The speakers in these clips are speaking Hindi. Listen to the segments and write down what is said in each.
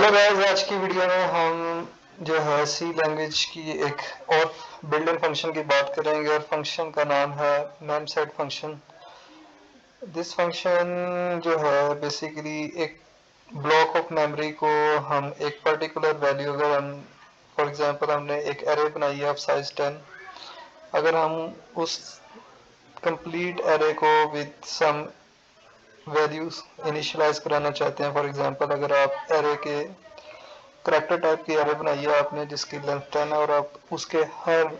हेलो गाइस, आज की वीडियो में हम जो है सी लैंग्वेज की एक और बिल्ट इन फंक्शन की बात करेंगे और फंक्शन का नाम है ma'am set function. This function जो है बेसिकली एक ब्लॉक ऑफ मेमोरी को हम एक पर्टिकुलर वैल्यू, अगर हम फॉर एग्जांपल हमने एक एरे बनाई है ऑफ साइज 10, अगर हम उस कंप्लीट एरे को विद सम वैल्यूज इनिशियलाइज कराना चाहते हैं। फॉर एग्जांपल अगर आप एरे के करैक्टर टाइप की एरे बनाई है आपने जिसकी लेंथ 10 है और आप उसके हर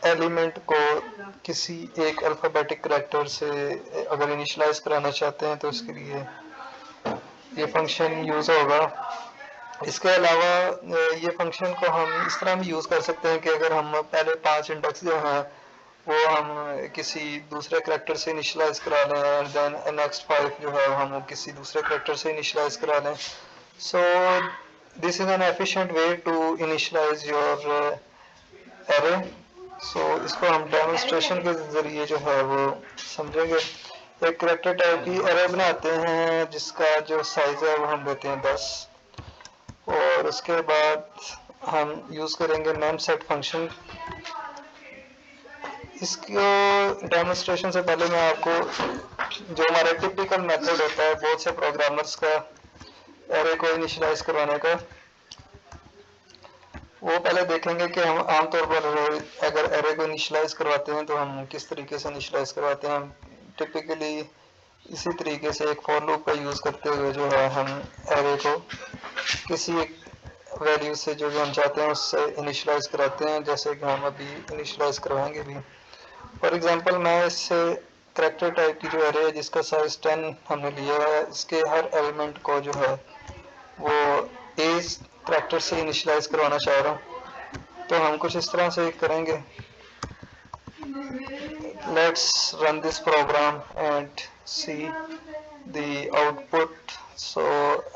एलिमेंट को किसी एक अल्फ़ाबेटिक करैक्टर से अगर इनिशियलाइज कराना चाहते हैं तो इसके लिए ये फंक्शन यूज़ होगा। इसके अलावा ये फंक्शन को हम इस तरह भी यूज़ कर सकते हैं कि अगर हम पहले 5 इंडेक्स जो हैं वो हम किसी दूसरे करैक्टर से इनिशियलाइज करा लें और देन नेक्स्ट 5 जो है हम किसी दूसरे करैक्टर से इनिशियलाइज करा लें। So this is an efficient way to initialize your array. So इसको हम डेमोन्स्ट्रेशन के जरिए जो है वो समझेंगे। एक करैक्टर टाइप की array बनाते हैं जिसका जो साइज है वो हम देते हैं 10 और उसके बाद हम यूज़ करेंगे नेम सेट फंक्शन। इसको डेमोन्स्ट्रेशन से पहले मैं आपको जो हमारा टिपिकल मेथड होता है बहुत से प्रोग्रामर्स का एरे को इनिशियलाइज करवाने का, वो पहले देखेंगे कि हम आमतौर पर अगर एरे को इनिशियलाइज करवाते हैं तो हम किस तरीके से इनिशियलाइज करवाते हैं। हम टिपिकली इसी तरीके से एक फॉर लूप का यूज़ करते हुए जो है हम एरे को किसी एक वैल्यू से जो भी हम चाहते हैं उससे इनिशियलाइज कराते हैं, जैसे कि हम अभी इनिशियलाइज करवाएंगे भी। फॉर एग्जांपल मैं इससे करैक्टर टाइप की जो एरे है जिसका साइज 10 हमने लिया है, इसके हर एलिमेंट को जो है वो ए करैक्टर से इनिशियलाइज करवाना चाह रहा हूँ। तो हम कुछ इस तरह से करेंगे। Let's run this program and see the output. So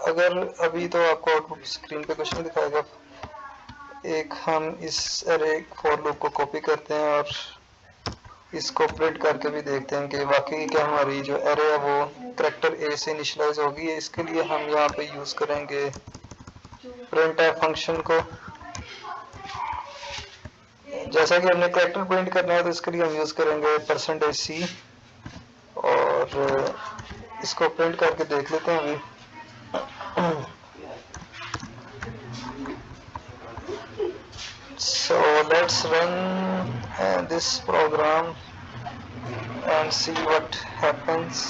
अगर अभी तो आपको आउटपुट स्क्रीन पे कुछ नहीं दिखाएगा। एक हम इस एरे फॉर लूप को कॉपी करते हैं और इसको प्रिंट करके भी देखते हैं कि वाकई क्या हमारी जो एरे है वो करैक्टर ए से इनिशियलाइज होगी। इसके लिए हम यहाँ पे यूज़ करेंगे प्रिंट फंक्शन को। जैसा कि हमने करैक्टर प्रिंट करना है तो इसके लिए हम यूज़ करेंगे %c और इसको प्रिंट करके देख लेते हैं अभी। So let's run this program and see what happens.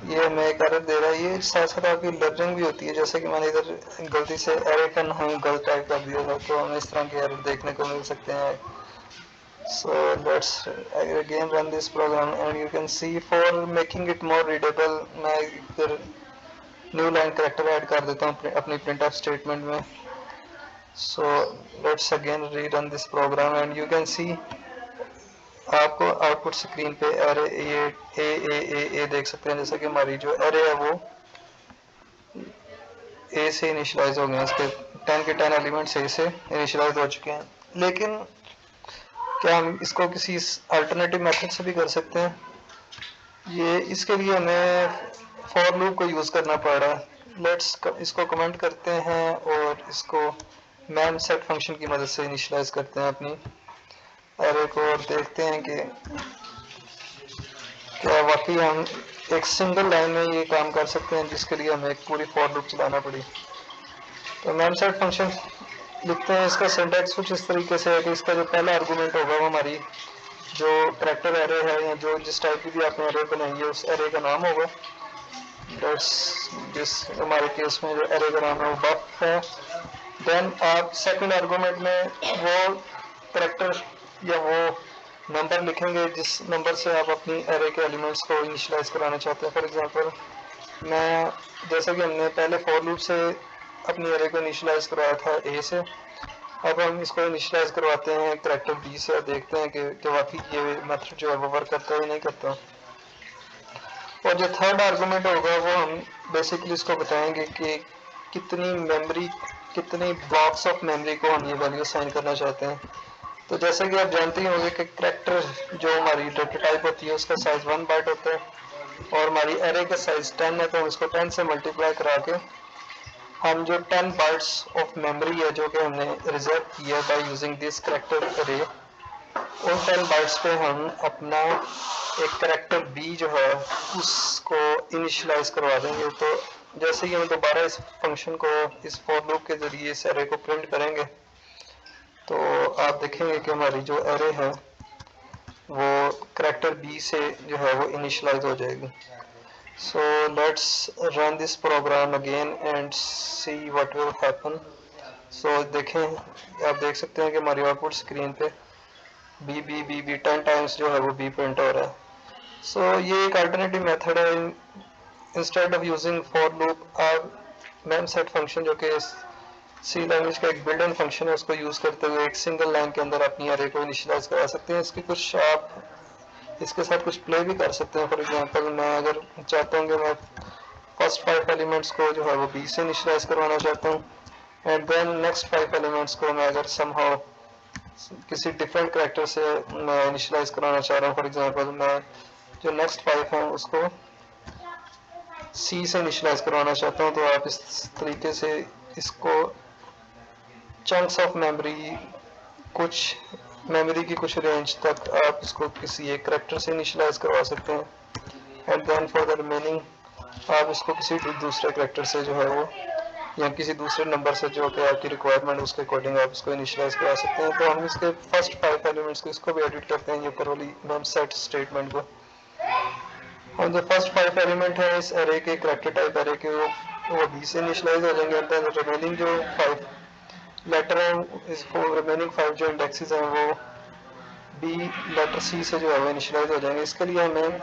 ये हमें एक एरर दे रहा है। ये साथ साथ आपकी लर्निंग भी होती है, जैसे कि मैंने इधर गलती से एरे का नाम गलत टाइप कर दिया था तो हमें इस तरह के एरर देखने को मिल सकते हैं। So let's again run this program and you can see for making it more readable मैं इधर न्यू लाइन कैरेक्टर ऐड कर देता हूँ अपनी printf स्टेटमेंट में। So let's again rerun this program and you can see आपको आउटपुट स्क्रीन पे एरे ए देख सकते हैं, जैसे कि हमारी जो एरे है वो ए से इनिशियलाइज हो गए हैं। इसके 10 के 10 एलिमेंट्स ए से इनिशियलाइज हो चुके हैं। लेकिन क्या हम इसको किसी अल्टरनेटिव मेथड से भी कर सकते हैं? ये इसके लिए हमें फॉर लूप को यूज़ करना पड़ रहा है। लेट्स इसको कमेंट करते हैं और इसको मेम सेट फंक्शन की मदद से इनिशियलाइज करते हैं अपनी एरे को और देखते हैं कि क्या वाकई हम एक सिंगल लाइन में ये काम कर सकते हैं जिसके लिए हमें एक पूरी फॉर लूप चलाना पड़ी। तो मेम सेट फंक्शन लिखते हैं। इसका सिंटैक्स कुछ इस तरीके से है कि इसका जो पहला आर्गूमेंट होगा वो हमारी जो करैक्टर एरे है या जो जिस टाइप की भी आपने एरे बनाई है उस एरे का नाम होगा। जिस हमारे केस में जो एरे का नाम है वो बफ है। देन आप सेकंड आर्गूमेंट में वो करैक्टर या वो नंबर लिखेंगे जिस नंबर से आप अपनी एरे के एलिमेंट्स को इनिशियलाइज कराना चाहते हैं। फॉर एग्जांपल मैं जैसा कि हमने पहले फॉर लूप से अपनी एरे को इनिशियलाइज करवाया था ए से, अब हम इसको इनिशियलाइज करवाते हैं करैक्टर बी से और देखते हैं कि वाकई ये मेथड जो है वो वर्क करता है या नहीं करता। और जो थर्ड आर्गूमेंट होगा वो हम बेसिकली इसको बताएंगे कि कितनी मेमोरी, कितनी ब्लॉक्स ऑफ मेमोरी को हम ये वैल्यू असाइन करना चाहते हैं। तो जैसे कि आप जानते ही होंगे कि करैक्टर जो हमारी डेटा टाइप होती है उसका साइज 1 बाइट होता है और हमारी एरे का साइज 10 है, तो हम इसको 10 से मल्टीप्लाई करा के हम जो 10 बाइट्स ऑफ मेमोरी है जो कि हमने रिजर्व किया बाय यूजिंग दिस करैक्टर अरे, उन 10 बाइट्स पे हम अपना एक करैक्टर बी जो है उसको इनिशियलाइज करवा देंगे। तो जैसे ही हम दोबारा इस फंक्शन को इस फॉर लूप के जरिए इस एरे को प्रिंट करेंगे तो आप देखेंगे कि हमारी जो एरे है वो करैक्टर बी से जो है वो इनिशियलाइज हो जाएगी। So let's run this program again and see what will happen. So देखें, आप देख सकते हैं कि हमारी आउटपुट स्क्रीन पे बी 10 टाइम्स जो है वो बी प्रिंट हो रहा है। So ये एक अल्टरनेटिव मेथड है। Instead of using for loop आप मैम सेट फंक्शन जो कि सी लैंग्वेज का एक बिल्ट इन फंक्शन है उसको यूज़ करते हुए एक सिंगल लाइन के अंदर अपनी अरे को इनिशियलाइज करा सकते हैं। इसकी कुछ आप इसके साथ कुछ प्ले भी कर सकते हैं। फॉर एग्जांपल मैं अगर चाहता हूँ कि मैं फर्स्ट 5 एलिमेंट्स को जो है वो बी से इनिशियलाइज करवाना चाहता हूँ एंड देन नेक्स्ट 5 एलिमेंट्स को मैं अगर समहाउ किसी डिफरेंट कैरेक्टर से मैं इनिशियलाइज कराना चाह रहा हूँ। फॉर एग्जांपल मैं जो नेक्स्ट 5 हैं उसको सी से इनिशियलाइज करवाना चाहता हूँ। तो आप इस तरीके से इसको चंक्स ऑफ मेमोरी कुछ मेमोरी की कुछ रेंज तक आप इसको किसी एक कैरेक्टर से इनिशियलाइज करवा सकते हैं and then for the remaining आप इसको किसी दूसरे कैरेक्टर से जो है वो या किसी दूसरे नंबर से जो कि आपकी रिक्वायरमेंट उसके अकॉर्डिंग आप इसको इनिशियलाइज करा सकते हैं। तो हम इसके फर्स्ट 5 एलिमेंट्स को इसको भी एडिट करते हैं ये ऊपर वाली मेम सेट स्टेटमेंट को। और जो फर्स्ट 5 एलिमेंट है इस एरे के कैरेक्टर टाइप एरे के वो बी से इनिशियलाइज हो जाएंगे एंड देन रिमेनिंग जो 5 लेटर हैं इस रिमेनिंग 5 जो इंडेक्सेस हैं वो बी लेटर सी से जो है वो इनिशियलाइज हो जाएंगे। इसके लिए हमें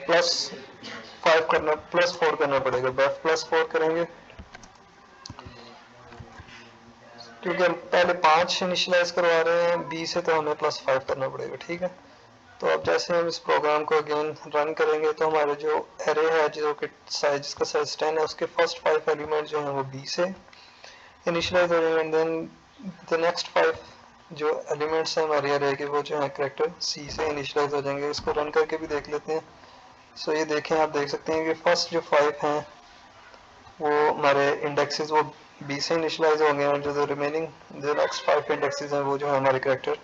+4 करना पड़ेगा। +4 करेंगे क्योंकि हम पहले 5 इनिशियलाइज करवा रहे हैं बी से तो हमें +5 करना पड़ेगा। ठीक है, तो अब जैसे हम इस प्रोग्राम को अगेन रन करेंगे तो हमारे जो एरे है जो कि साइज जिसका साइज 10 है उसके फर्स्ट 5 एलिमेंट जो हैं वो बी से इनिशियलाइज हो जाएंगे एंड देन द नेक्स्ट 5 जो एलिमेंट्स हैं हमारे एरे के वो जो है कैरेक्टर सी से इनिशियलाइज हो जाएंगे। इसको रन करके भी देख लेते हैं। सो ये देखें, आप देख सकते हैं कि फर्स्ट जो 5 हैं वो हमारे इंडेक्सेस वो बी से इनिशियलाइज हो गए हैं। जो रिमेनिंग जो नेक्स्ट 5 इंडेक्सेस हैं वो जो है हमारे कैरेक्टर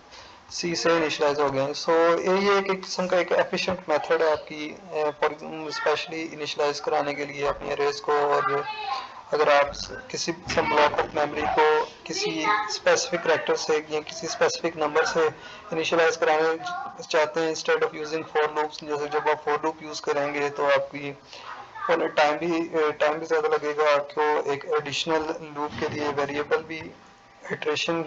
सी से इनिशियलाइज हो गए हैं। सो ये एक किस्म का एक एफिशिएंट मेथड है आपकी फॉर स्पेशली इनिशियलाइज कराने के लिए अपनी अरेज को। और अगर आप किसी ब्लॉक ऑफ मेमोरी को किसी स्पेसिफिक कैरेक्टर से या किसी स्पेसिफिक नंबर से इनिशियलाइज कराना चाहते हैं instead of using for loops, जैसे जब आप फॉर लूप यूज़ करेंगे तो आपकी टाइम भी ज़्यादा लगेगा। आपको एक एडिशनल लूप के लिए वेरिएबल भी इटरेशन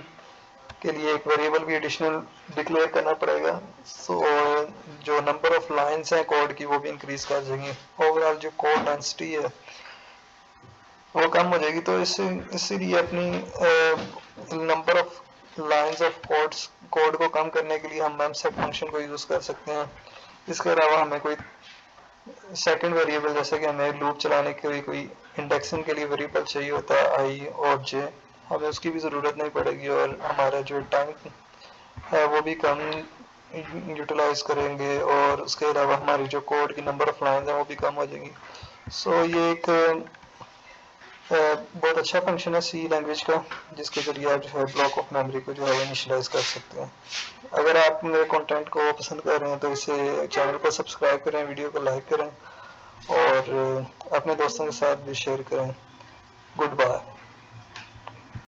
के लिए एक वेरिएबल भी एडिशनल डिक्लेयर करना पड़ेगा। सो जो नंबर ऑफ लाइंस हैं कोड की वो भी इंक्रीज कर देंगे। ओवरऑल जो कोड डेंसिटी है वो कम हो जाएगी। तो इसीलिए अपनी number of lines of code को कम करने के लिए हम मेम सेट फंक्शन को यूज़ कर सकते हैं। इसके अलावा हमें कोई सेकंड वेरिएबल जैसे कि हमें लूप चलाने के लिए कोई इंडेक्सिंग के लिए वेरिएबल चाहिए होता है आई और जे, हमें उसकी भी ज़रूरत नहीं पड़ेगी और हमारा जो टाइम है वो भी कम यूटिलाइज करेंगे और उसके अलावा हमारी जो कोड की नंबर ऑफ लाइन है वो भी कम हो जाएंगी। सो ये एक बहुत अच्छा फंक्शन है सी लैंग्वेज का जिसके जरिए आप जो है ब्लॉक ऑफ मेमोरी को जो है इनिशियलाइज कर सकते हैं। अगर आप मेरे कंटेंट को पसंद कर रहे हैं तो इसे चैनल को सब्सक्राइब करें, वीडियो को लाइक करें और अपने दोस्तों के साथ भी शेयर करें। Good bye.